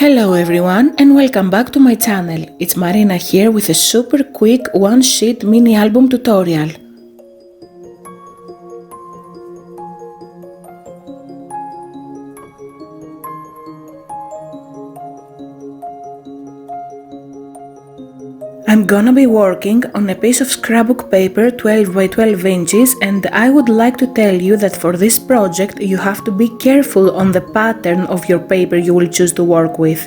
Hello everyone and welcome back to my channel. It's Marina here with a super quick one-sheet mini album tutorial. I'm gonna be working on a piece of scrapbook paper 12 by 12 inches, and I would like to tell you that for this project you have to be careful on the pattern of your paper you will choose to work with.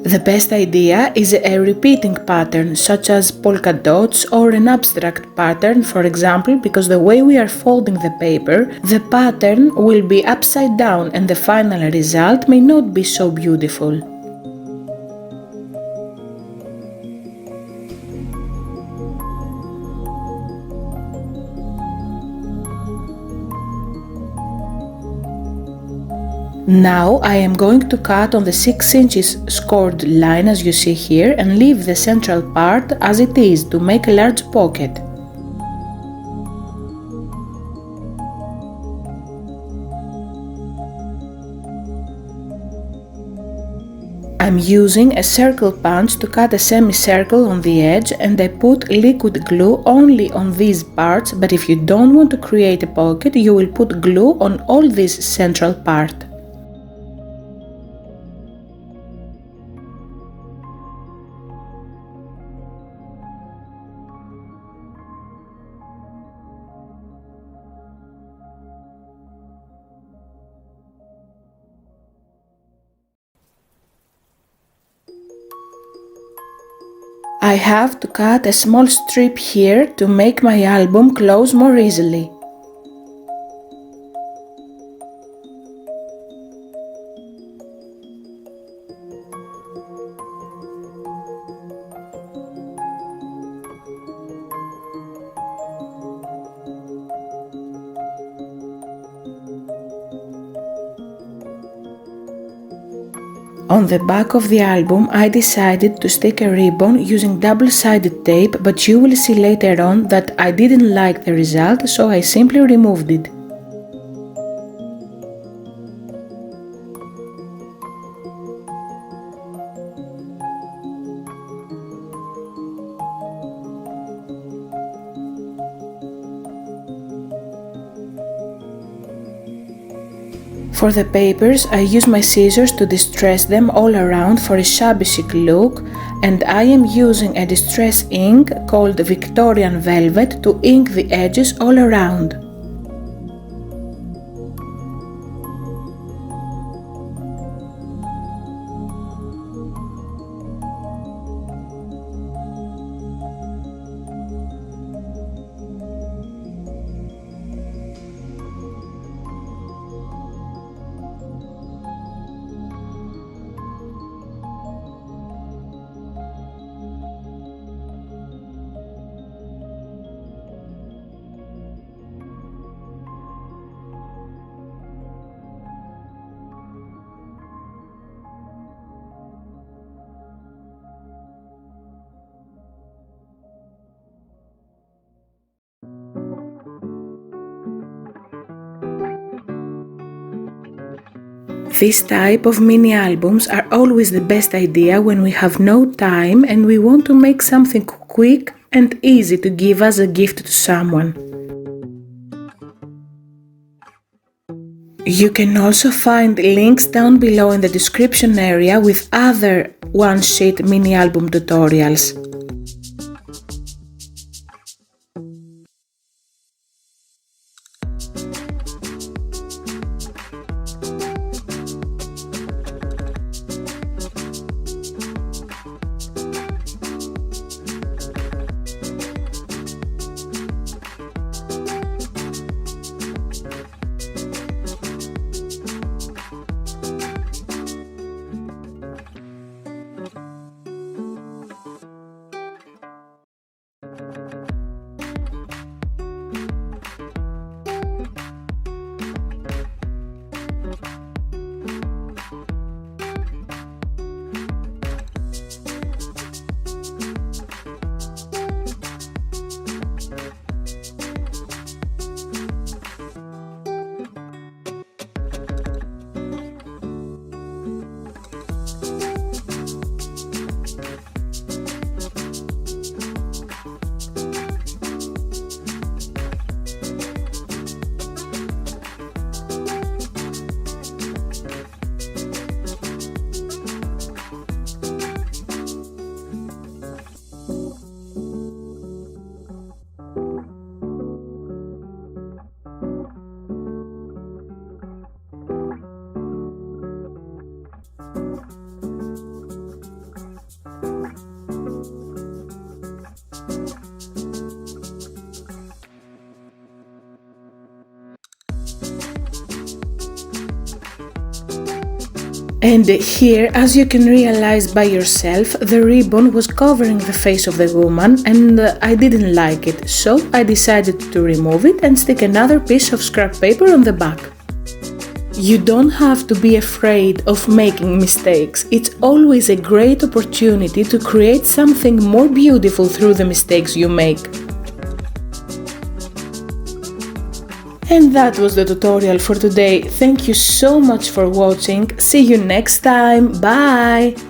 The best idea is a repeating pattern such as polka dots or an abstract pattern, for example, because the way we are folding the paper, the pattern will be upside down and the final result may not be so beautiful. Now I am going to cut on the 6 inches scored line as you see here and leave the central part as it is to make a large pocket. I'm using a circle punch to cut a semicircle on the edge, and I put liquid glue only on these parts, but if you don't want to create a pocket you will put glue on all this central part. I have to cut a small strip here to make my album close more easily. On the back of the album I decided to stick a ribbon using double-sided tape, but you will see later on that I didn't like the result, so I simply removed it. For the papers I use my scissors to distress them all around for a shabby chic look, and I am using a distress ink called Victorian Velvet to ink the edges all around. This type of mini albums are always the best idea when we have no time and we want to make something quick and easy to give as a gift to someone. You can also find links down below in the description area with other one-sheet mini album tutorials. And here, as you can realize by yourself, the ribbon was covering the face of the woman and I didn't like it, so I decided to remove it and stick another piece of scrap paper on the back. You don't have to be afraid of making mistakes. It's always a great opportunity to create something more beautiful through the mistakes you make. And that was the tutorial for today. Thank you so much for watching. See you next time. Bye!